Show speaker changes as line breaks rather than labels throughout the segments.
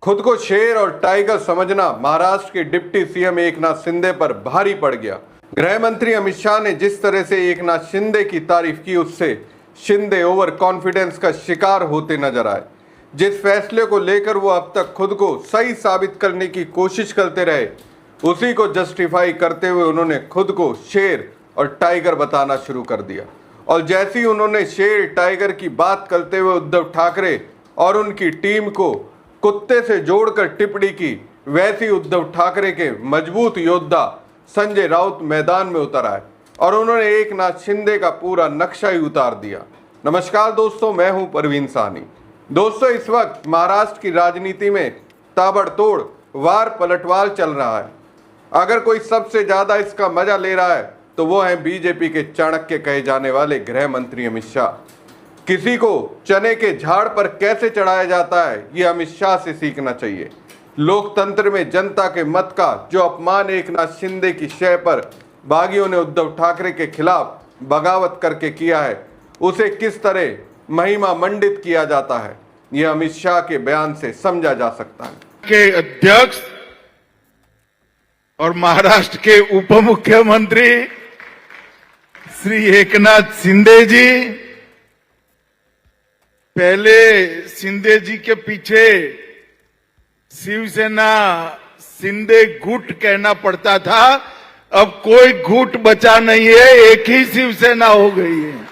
खुद को शेर और टाइगर समझना महाराष्ट्र के डिप्टी सीएम एकनाथ शिंदे पर भारी पड़ गया। गृह मंत्री अमित शाह ने जिस तरह से एकनाथ शिंदे की तारीफ की, उससे शिंदे ओवर कॉन्फिडेंस का शिकार होते नजर आए। जिस फैसले को लेकर वो अब तक खुद को सही साबित करने की कोशिश करते रहे, उसी को जस्टिफाई करते हुए उन्होंने खुद को शेर और टाइगर बताना शुरू कर दिया। और जैसे ही उन्होंने शेर टाइगर की बात करते हुए उद्धव ठाकरे और उनकी टीम को कुत्ते से जोड़कर टिप्पणी की, वैसे ही उद्धव ठाकरे के मजबूत योद्धा संजय राउत मैदान में उतर आए और उन्होंने एकनाथ शिंदे का पूरा नक्शा ही उतार दिया। नमस्कार दोस्तों, मैं हूं परवीन साहनी। दोस्तों, इस वक्त महाराष्ट्र की राजनीति में ताबड़तोड़ वार पलटवार चल रहा है। अगर कोई सबसे ज्यादा इसका मजा ले रहा है तो वो है बीजेपी के चाणक्य कहे जाने वाले गृह मंत्री अमित शाह। किसी को चने के झाड़ पर कैसे चढ़ाया जाता है, ये अमित शाह से सीखना चाहिए। लोकतंत्र में जनता के मत का जो अपमान एकनाथ शिंदे की शय पर बागियों ने उद्धव ठाकरे के खिलाफ बगावत करके किया है, उसे किस तरह महिमा मंडित किया जाता है, यह अमित शाह के बयान से समझा जा सकता है।
के अध्यक्ष और महाराष्ट्र के उप मुख्यमंत्री श्री एकनाथ शिंदे जी, पहले शिंदे जी के पीछे शिवसेना शिंदे गुट कहना पड़ता था, अब कोई गुट बचा नहीं है, एक ही शिवसेना हो गई है।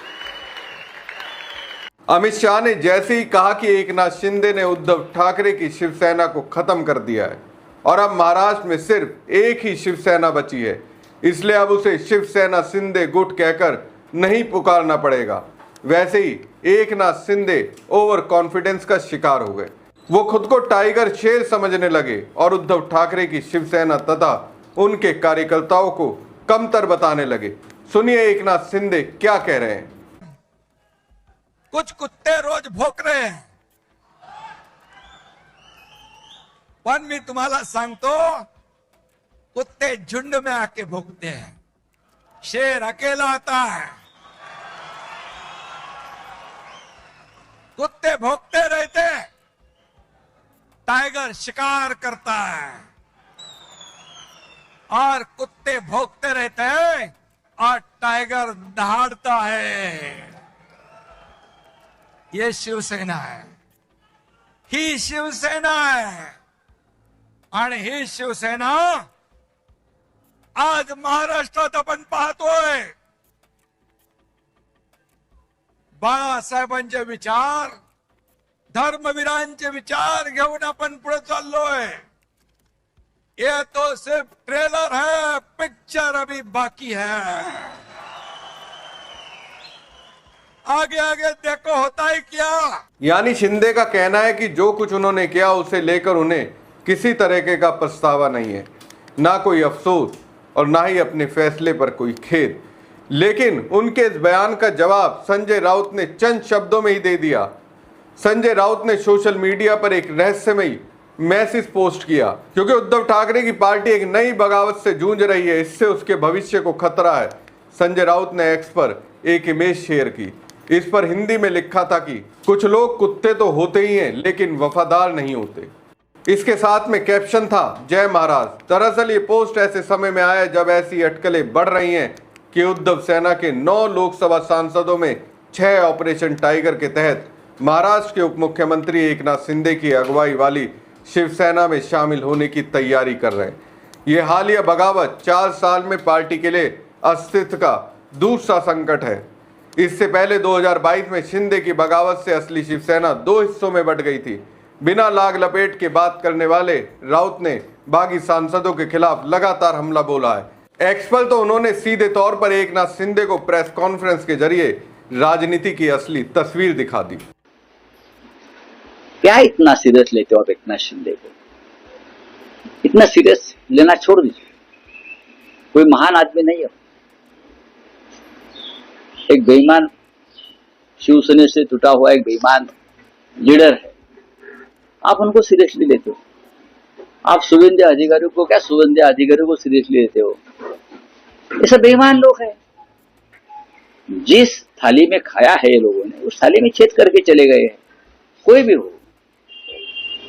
अमित शाह ने जैसे ही कहा कि एकनाथ शिंदे ने उद्धव ठाकरे की शिवसेना को खत्म कर दिया है और अब महाराष्ट्र में सिर्फ एक ही शिवसेना बची है, इसलिए अब उसे शिवसेना शिंदे गुट कहकर नहीं पुकारना पड़ेगा, वैसे ही एकनाथ शिंदे ओवर कॉन्फिडेंस का शिकार हो गए। वो खुद को टाइगर शेर समझने लगे और उद्धव ठाकरे की शिवसेना तथा उनके कार्यकर्ताओं को कमतर बताने लगे। सुनिए एकनाथ शिंदे क्या कह रहे हैं।
कुछ कुत्ते रोज भोक रहे हैं, पण मी तुम्हाला सांगतो, कुत्ते झुंड में आके भोगते हैं, शेर अकेला आता है। कुत्ते भोगते रहते, टाइगर शिकार करता है, और कुत्ते भोगते रहते हैं और टाइगर दहाड़ता है। ये शिवसेना है, ही शिवसेना है, आणि ही शिवसेना आज महाराष्ट्रात आपण पाहतोय। बाळासाहेबांचे विचार, धर्मवीरांचे विचार घेऊन आपण पुढे चाललोय। ये तो सिर्फ ट्रेलर है, पिक्चर अभी बाकी है। आगे आगे देखो होता है क्या।
यानी शिंदे का कहना है कि जो कुछ उन्होंने किया उसे लेकर उन्हें किसी तरीके का पछतावा नहीं है, ना कोई अफसोस और ना ही अपने फैसले पर कोई खेद। लेकिन उनके इस बयान का जवाब संजय राउत ने चंद शब्दों में ही दे दिया। संजय राउत ने सोशल मीडिया पर एक रहस्यमयी मैसेज पोस्ट किया, क्योंकि उद्धव ठाकरे की पार्टी एक नई बगावत से जूझ रही है, इससे उसके भविष्य को खतरा है। संजय राउत ने एक्स पर एक इमेज शेयर की। इस पर हिंदी में लिखा था कि कुछ लोग कुत्ते तो होते ही हैं लेकिन वफादार नहीं होते। इसके साथ में कैप्शन था, जय महाराज। दरअसल ये पोस्ट ऐसे समय में आया जब ऐसी अटकलें बढ़ रही हैं कि उद्धव सेना के 9 लोकसभा सांसदों में 6 ऑपरेशन टाइगर के तहत महाराष्ट्र के उप मुख्यमंत्री एकनाथ शिंदे की अगुवाई वाली शिवसेना में शामिल होने की तैयारी कर रहे हैं। ये हालिया बगावत 4 साल में पार्टी के लिए अस्तित्व का दूसरा संकट है। इससे पहले 2022 में शिंदे की बगावत से असली शिवसेना 2 हिस्सों में बंट गई थी। बिना लाग लपेट के बात करने वाले राउत ने बागी सांसदों के खिलाफ लगातार हमला बोला है। एक्स पर तो उन्होंने सीधे तौर पर एकनाथ शिंदे को प्रेस कॉन्फ्रेंस के जरिए राजनीति की असली तस्वीर दिखा दी।
क्या इतना सीरियस लेते हो आप एकनाथ शिंदे को? इतना सीरियस लेना छोड़ दीजिए। कोई महान आदमी नहीं है, एक बेईमान शिवसेना से जुटा हुआ एक बेईमान लीडर है। आप उनको सीरियसली लेते हो? आप शुभेंदु अधिकारी को क्या शुभेंदु अधिकारी को सीरियसली लेते हो? ये सब बेईमान लोग हैं। जिस थाली में खाया है ये लोगों ने, उस थाली में छेद करके चले गए हैं। कोई भी हो,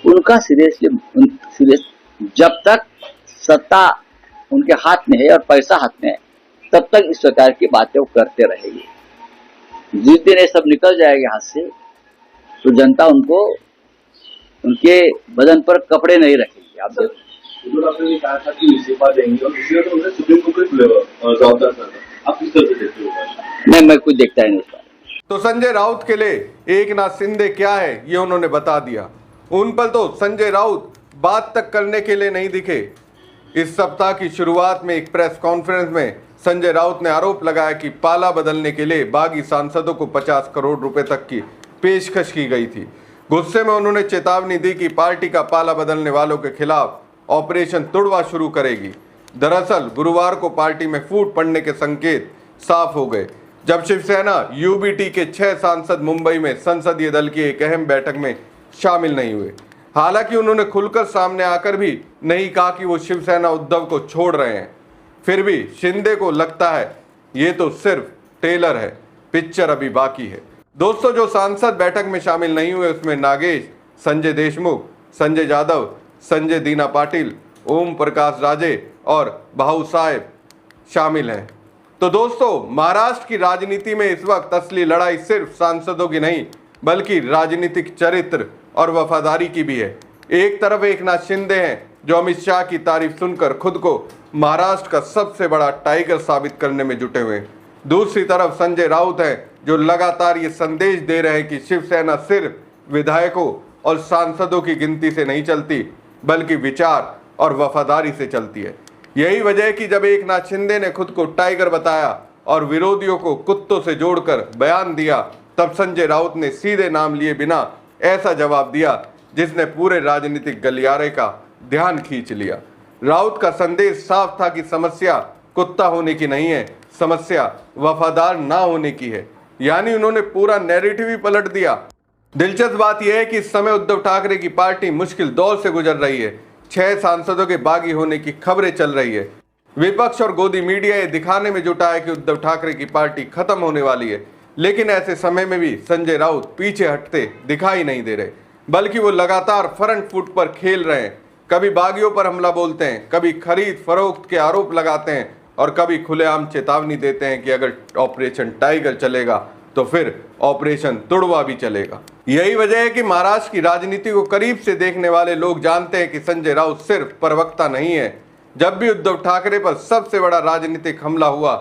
उनका सीरियस जब तक सत्ता उनके हाथ में है और पैसा हाथ में है तब तक इस प्रकार की बातें वो करते रहेंगे। जिस दिन ये सब निकल जाएगा हाथ से तो जनता उनको उनके बदन पर कपड़े नहीं रखेगी। आप देखो
आपने भी कहा था कि इस्तीफा देंगे और दूसरी तो उन्होंने सुप्रीम कोर्ट को जवाबदार करना, आप किस तरह से देखते हो?
मैं कुछ देखता ही नहीं उसका।
तो संजय राउत के लिए एकनाथ शिंदे क्या है ये उन्होंने बता दिया। उन पर तो संजय राउत बात तक करने के लिए नहीं दिखे। इस सप्ताह की शुरुआत में एक प्रेस कॉन्फ्रेंस में संजय राउत ने आरोप लगाया कि पाला बदलने के लिए बागी सांसदों को 50 करोड़ रुपए तक की पेशकश की गई थी। गुस्से में उन्होंने चेतावनी दी कि पार्टी का पाला बदलने वालों के खिलाफ ऑपरेशन तुड़वा शुरू करेगी। दरअसल गुरुवार को पार्टी में फूट पड़ने के संकेत साफ हो गए जब शिवसेना यूबीटी के 6 सांसद मुंबई में संसदीय दल की एक अहम बैठक में शामिल नहीं हुए। हालांकि उन्होंने खुलकर सामने आकर भी नहीं कहा कि वो शिवसेना उद्धव को छोड़ रहे हैं। फिर भी शिंदे को लगता है ये तो सिर्फ टेलर है, पिक्चर अभी बाकी है। दोस्तों, जो सांसद बैठक में शामिल नहीं हुए उसमें नागेश, संजय देशमुख, संजय यादव, संजय दीना पाटिल, ओम प्रकाश राजे और भाऊ साहेब शामिल हैं। तो दोस्तों, महाराष्ट्र की राजनीति में इस वक्त असली लड़ाई सिर्फ सांसदों की नहीं बल्कि राजनीतिक चरित्र और वफादारी की भी है। एक तरफ एकनाथ शिंदे हैं जो अमित शाह की तारीफ सुनकर खुद को महाराष्ट्र का सबसे बड़ा टाइगर साबित करने में जुटे हुए हैं। दूसरी तरफ संजय राउत हैं जो लगातार ये संदेश दे रहे हैं कि शिवसेना सिर्फ विधायकों और सांसदों की गिनती से नहीं चलती बल्कि विचार और वफादारी से चलती है। यही वजह है कि जब एकनाथ शिंदे ने खुद को टाइगर बताया और विरोधियों को कुत्तों से जोड़कर बयान दिया तब संजय राउत ने सीधे नाम लिए बिना ऐसा जवाब दिया जिसने पूरे राजनीतिक गलियारे का ध्यान खींच लिया। राउत का संदेश साफ था कि समस्या कुत्ता होने की नहीं है, समस्या वफादार ना होने की है। यानी उन्होंने पूरा नैरेटिव ही पलट दिया। दिलचस्प बात यह है कि इस समय उद्धव ठाकरे की पार्टी मुश्किल दौर से गुजर रही है। 6 सांसदों के बागी होने की खबरें चल रही है। विपक्ष और गोदी मीडिया ये दिखाने में जुटा है कि उद्धव ठाकरे की पार्टी खत्म होने वाली है, लेकिन ऐसे समय में भी संजय राउत पीछे हटते दिखाई नहीं दे रहे बल्कि वो लगातार फ्रंट फुट पर खेल रहे हैं। कभी बागियों पर हमला बोलते हैं, कभी खरीद फरोख्त के आरोप लगाते हैं और कभी खुलेआम चेतावनी देते हैं कि अगर ऑपरेशन टाइगर चलेगा तो फिर ऑपरेशन तुड़वा भी चलेगा। यही वजह है कि महाराष्ट्र की राजनीति को करीब से देखने वाले लोग जानते हैं कि संजय राउत सिर्फ प्रवक्ता नहीं है। जब भी उद्धव ठाकरे पर सबसे बड़ा राजनीतिक हमला हुआ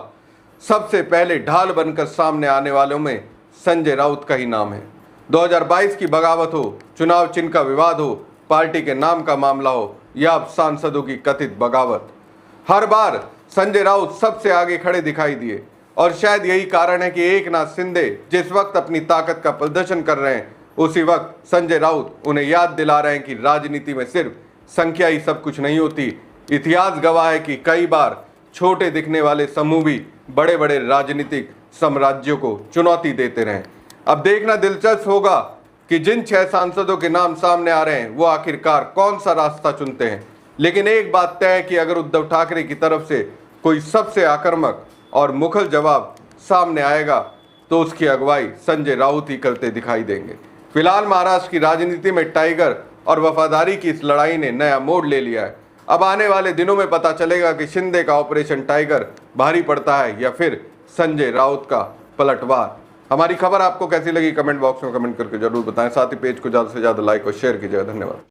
सबसे पहले ढाल बनकर सामने आने वालों में संजय राउत का ही नाम है। 2022 की बगावत हो, चुनाव चिन्ह का विवाद हो, पार्टी के नाम का मामला हो या अब सांसदों की कथित बगावत, हर बार संजय राउत सबसे आगे खड़े दिखाई दिए। और शायद यही कारण है कि एकनाथ शिंदे जिस वक्त अपनी ताकत का प्रदर्शन कर रहे हैं उसी वक्त संजय राउत उन्हें याद दिला रहे हैं कि राजनीति में सिर्फ संख्या ही सब कुछ नहीं होती। इतिहास गवाह है कि कई बार छोटे दिखने वाले समूह भी बड़े बड़े राजनीतिक साम्राज्यों को चुनौती देते रहे। अब देखना दिलचस्प होगा कि जिन 6 सांसदों के नाम सामने आ रहे हैं वो आखिरकार कौन सा रास्ता चुनते हैं। लेकिन एक बात तय है कि अगर उद्धव ठाकरे की तरफ से कोई सबसे आक्रामक और मुखर जवाब सामने आएगा तो उसकी अगुवाई संजय राउत ही करते दिखाई देंगे। फिलहाल महाराष्ट्र की राजनीति में टाइगर और वफादारी की इस लड़ाई ने नया मोड़ ले लिया है। अब आने वाले दिनों में पता चलेगा कि शिंदे का ऑपरेशन टाइगर भारी पड़ता है या फिर संजय राउत का पलटवार। हमारी खबर आपको कैसी लगी कमेंट बॉक्स में कमेंट करके जरूर बताएं। साथ ही पेज को ज़्यादा से ज़्यादा लाइक और शेयर कीजिएगा। धन्यवाद।